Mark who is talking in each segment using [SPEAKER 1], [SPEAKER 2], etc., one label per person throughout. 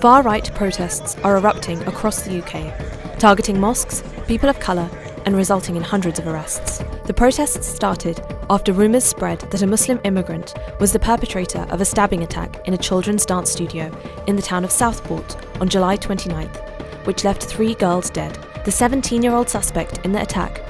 [SPEAKER 1] Far-right protests are erupting across the UK, targeting mosques, people of colour, and resulting in hundreds of arrests. The protests started after rumours spread that a Muslim immigrant was the perpetrator of a stabbing attack in a children's dance studio in the town of Southport on July 29th, which left 3 girls dead. The 17-year-old suspect in the attack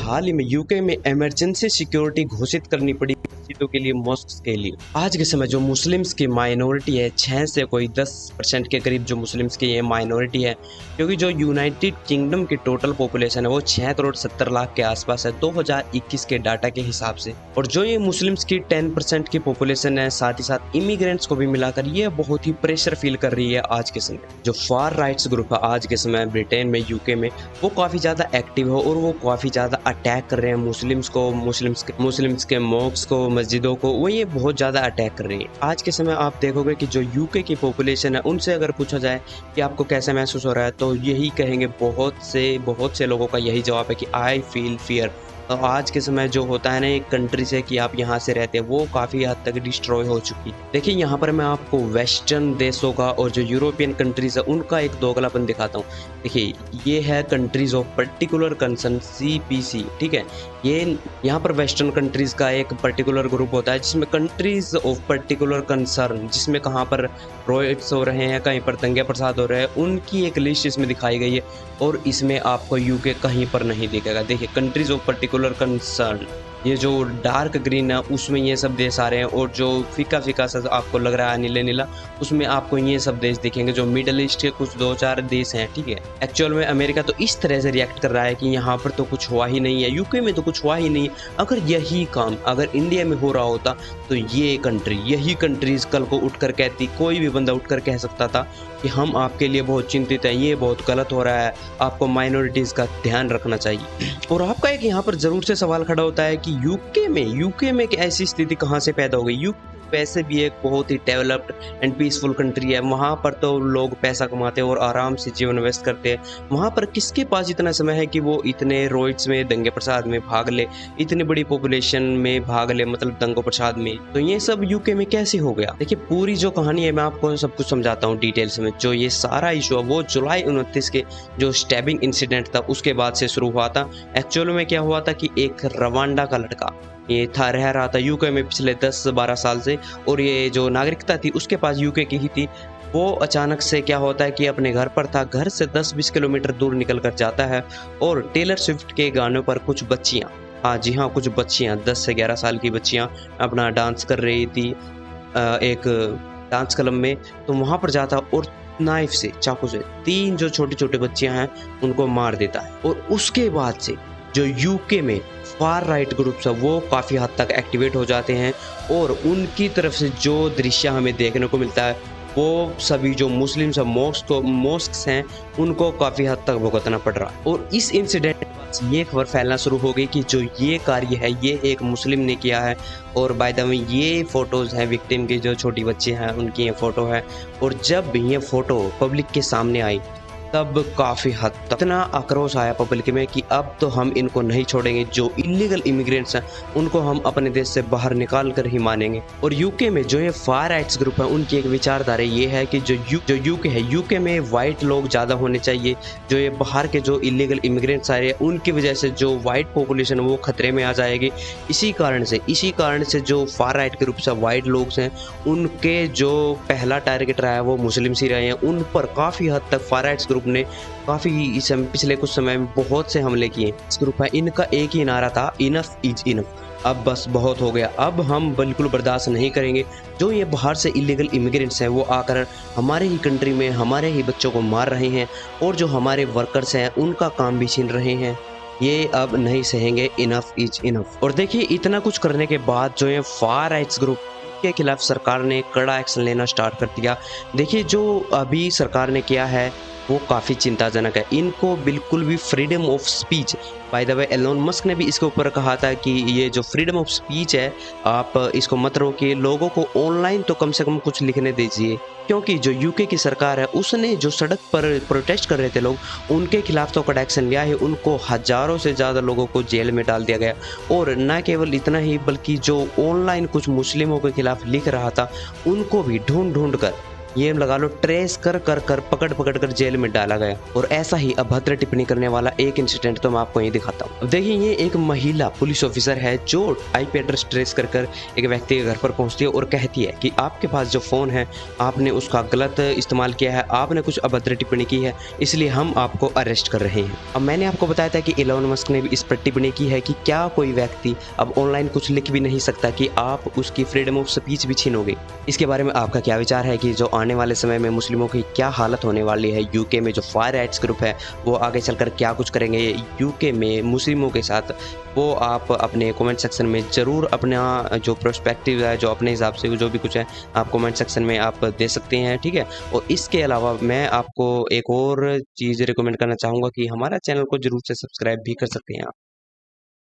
[SPEAKER 2] हाल ही में UK में emergency security घोषित करनी पड़ी मस्जिदों के लिए, mosques के लिए। आज के समय जो मुस्लिम्स की माइनॉरिटी है 6 से कोई 10% के करीब जो मुस्लिम्स की ये माइनॉरिटी है, क्योंकि जो यूनाइटेड किंगडम की टोटल पॉपुलेशन है वो 6 करोड़ 70 लाख के आसपास है 2021 के डाटा के हिसाब से। और जो ये मुस्लिम्स की 10% की पॉपुलेशन है, साथ ही साथ इमिग्रेंट्स को भी मिलाकर ये बहुत ही प्रेशर फील कर रही है आज के समय। जो फार राइट्स ग्रुप है आज के समय ब्रिटेन में, यूके में, वो काफ़ी ज़्यादा एक्टिव है और वो काफ़ी ज़्यादा अटैक कर रहे हैं मुस्लिम्स को, मुस्लिम्स के मॉस्क को, मस्जिदों को, वो ये बहुत ज़्यादा अटैक कर रही है। आज के समय आप देखोगे कि जो यूके की पॉपुलेशन है उनसे अगर पूछा जाए कि आपको कैसा महसूस हो रहा है, तो यही कहेंगे, बहुत से लोगों का यही जवाब है कि आई फील फियर। तो आज के समय जो होता है ना एक कंट्री से कि आप यहाँ से रहते हैं, वो काफ़ी हद तक डिस्ट्रॉय हो चुकी है। देखिए यहाँ पर मैं आपको वेस्टर्न देशों का और जो यूरोपियन कंट्रीज है उनका एक दोगलापन दिखाता हूँ। देखिए ये है countries of particular concern, CPC, ठीक है। ये यहाँ पर वेस्टर्न कंट्रीज का एक पर्टिकुलर ग्रुप होता है जिसमें कंट्रीज ऑफ पर्टिकुलर कंसर्न, जिसमें कहाँ पर रॉयट्स हो रहे हैं, कहीं पर दंगे फसाद हो रहे हैं, उनकी एक लिस्ट इसमें दिखाई गई है और इसमें आपको यूके कहीं पर नहीं दिखेगा। देखिए कंट्रीज ऑफ पर्टिकुलर कंसर्न, ये जो डार्क ग्रीन है उसमें ये सब देश आ रहे हैं और जो फीका सा आपको लग रहा है नीले नीला, उसमें आपको ये सब देश दिखेंगे जो मिडल ईस्ट के कुछ 2-4 देश हैं, ठीक है। एक्चुअल में अमेरिका तो इस तरह से रिएक्ट कर रहा है कि यहाँ पर तो कुछ हुआ ही नहीं है, यूके में तो कुछ हुआ ही नहीं है। अगर यही काम अगर इंडिया में हो रहा होता तो यही कंट्रीज कल को उठकर कहती, कोई भी बंदा उठकर कह सकता था कि हम आपके लिए बहुत चिंतित हैं, ये बहुत गलत हो रहा है, आपको माइनॉरिटीज़ का ध्यान रखना चाहिए। और आपका एक यहाँ पर ज़रूर से सवाल खड़ा होता है कि यूके में एक ऐसी स्थिति कहाँ से पैदा हो गई। यूके वैसे भी एक बहुत he developed and peaceful country है, वहाँ पर तो लोग पैसा कमाते हैं और आराम से जीवन व्यस्त करते हैं। वहाँ पर किसके पास इतना समय है कि वो इतने रोइट्स में, दंगे प्रसाद में भाग ले, इतनी बड़ी पॉपुलेशन में भाग ले, मतलब दंगों प्रसाद में। तो ये सब यूके में कैसे हो गया? देखिए पूरी जो कहानी है मैं आपको सब कुछ समझाता हूँ डिटेल्स में। जो ये सारा इशू है वो जुलाई 29 के जो स्टैबिंग इंसिडेंट था उसके बाद से शुरू हुआ था। एक्चुअल में क्या हुआ था कि एक रवांडा का लड़का ये रह रहा था यूके में पिछले 10-12 साल से, और ये जो नागरिकता थी उसके पास यूके की ही थी। वो अचानक से क्या होता है कि अपने घर पर था, घर से 10-20 किलोमीटर दूर निकल कर जाता है और टेलर स्विफ्ट के गानों पर कुछ बच्चियाँ, हाँ जी हाँ, कुछ बच्चियाँ 10 से 11 साल की बच्चियाँ अपना डांस कर रही थी एक डांस क्लब में। तो वहाँ पर जाता और नाइफ से, चाकू से 3 जो छोटे छोटे बच्चियाँ हैं उनको मार देता है। और उसके बाद से जो यूके में फार राइट ग्रुप्स है वो काफ़ी हद तक एक्टिवेट हो जाते हैं और उनकी तरफ से जो दृश्य हमें देखने को मिलता है वो सभी जो मुस्लिम्स मॉस्क्स हैं उनको काफ़ी हद तक भुगतना पड़ रहा है। और इस इंसिडेंट के बाद से ये खबर फैलना शुरू हो गई कि जो ये कार्य है ये एक मुस्लिम ने किया है। और बाय द वे ये फ़ोटोज़ हैं विक्टिम की, जो छोटी बच्ची हैं उनकी ये फ़ोटो है। और जब ये फ़ोटो पब्लिक के सामने आई तब काफ़ी हद तक इतना आक्रोश आया पब्लिक में कि अब तो हम इनको नहीं छोड़ेंगे, जो इलीगल इमिग्रेंट्स हैं उनको हम अपने देश से बाहर निकाल कर ही मानेंगे। और यूके में जो ये फार राइट्स ग्रुप है उनकी एक विचारधारा ये है कि जो यूके है, यूके में वाइट लोग ज़्यादा होने चाहिए। जो ये बाहर के जो इलीगल इमिग्रेंट्स आ रहे हैं उनकी वजह से जो वाइट पॉपुलेशन है वो खतरे में आ जाएगी। इसी कारण से जो फार राइट ग्रुप्स है, वाइट लोग हैं, उनके जो पहला टारगेट रहा है वो मुस्लिम्स ही रहे हैं। उन पर काफ़ी हद तक फार राइट्स ने काफी पिछले कुछ समय में बहुत से हमले किए। इस ग्रुप है इनका एक ही नारा था, इनफ इज इनफ, अब बस बहुत हो गया, अब हम बिल्कुल बर्दाश्त नहीं करेंगे। जो ये बाहर से इलीगल इमिग्रेंट्स हैं वो आकर हमारे ही कंट्री में हमारे ही बच्चों को मार रहे हैं और जो हमारे वर्कर्स हैं उनका काम भी छीन रहे हैं, ये अब नहीं सहेंगे, इनफ इज इनफ। और देखिए इतना कुछ करने के बाद जो ये फार राइट्स ग्रुप के खिलाफ सरकार ने कड़ा एक्शन लेना स्टार्ट कर दिया। देखिए जो अभी सरकार ने किया है वो काफ़ी चिंताजनक है। इनको बिल्कुल भी freedom of speech, by the way Elon Musk ने भी इसके ऊपर कहा था कि ये जो फ्रीडम ऑफ स्पीच है, आप इसको मत रोकिए, लोगों को ऑनलाइन तो कम से कम कुछ लिखने दीजिए। क्योंकि जो यूके की सरकार है, उसने जो सड़क पर प्रोटेस्ट कर रहे थे लोग, उनके खिलाफ तो कड़ा एक्शन लिया है। उनको हज़ारों से ज़्यादा लोगों को जेल में डाल दिया गया। और न केवल इतना ही, बल्कि जो ऑनलाइन कुछ मुस्लिमों के खिलाफ लिख रहा था, उनको भी ढूँढ कर, ये लगा लो ट्रेस कर पकड़ कर जेल में डाला गया। और ऐसा ही अभद्र टिप्पणी करने वाला एक इंसिडेंट तो मैं आपको यही दिखाता हूँ। अब देखिए, ये एक महिला पुलिस ऑफिसर है जो आईपी एड्रेस ट्रेस कर एक व्यक्ति के घर पर पहुंचती है और कहती है कि आपके पास जो फ़ोन है, आपने उसका गलत इस्तेमाल किया है, आपने कुछ अभद्र टिप्पणी की है, इसलिए हम आपको अरेस्ट कर रहे हैं। अब मैंने आपको बताया था कि एलोन मस्क ने भी इस पर टिप्पणी की है कि क्या कोई व्यक्ति अब ऑनलाइन कुछ लिख भी नहीं सकता कि आप उसकी फ्रीडम ऑफ स्पीच भी छीनोगे। इसके बारे में आपका क्या विचार है कि जो आने वाले समय में मुस्लिमों की क्या हालत होने वाली है? यूके में जो फार राइट्स ग्रुप है, वो आगे चलकर क्या कुछ करेंगे यूके में मुस्लिमों के साथ, वो आप अपने कमेंट सेक्शन में ज़रूर अपना जो पर्सपेक्टिव है, जो अपने हिसाब से जो भी कुछ है, आप कमेंट सेक्शन में आप दे सकते हैं, ठीक है। और इसके अलावा मैं आपको एक और चीज़ रिकमेंड करना चाहूँगा कि हमारा चैनल को ज़रूर से सब्सक्राइब भी कर सकते हैं आप।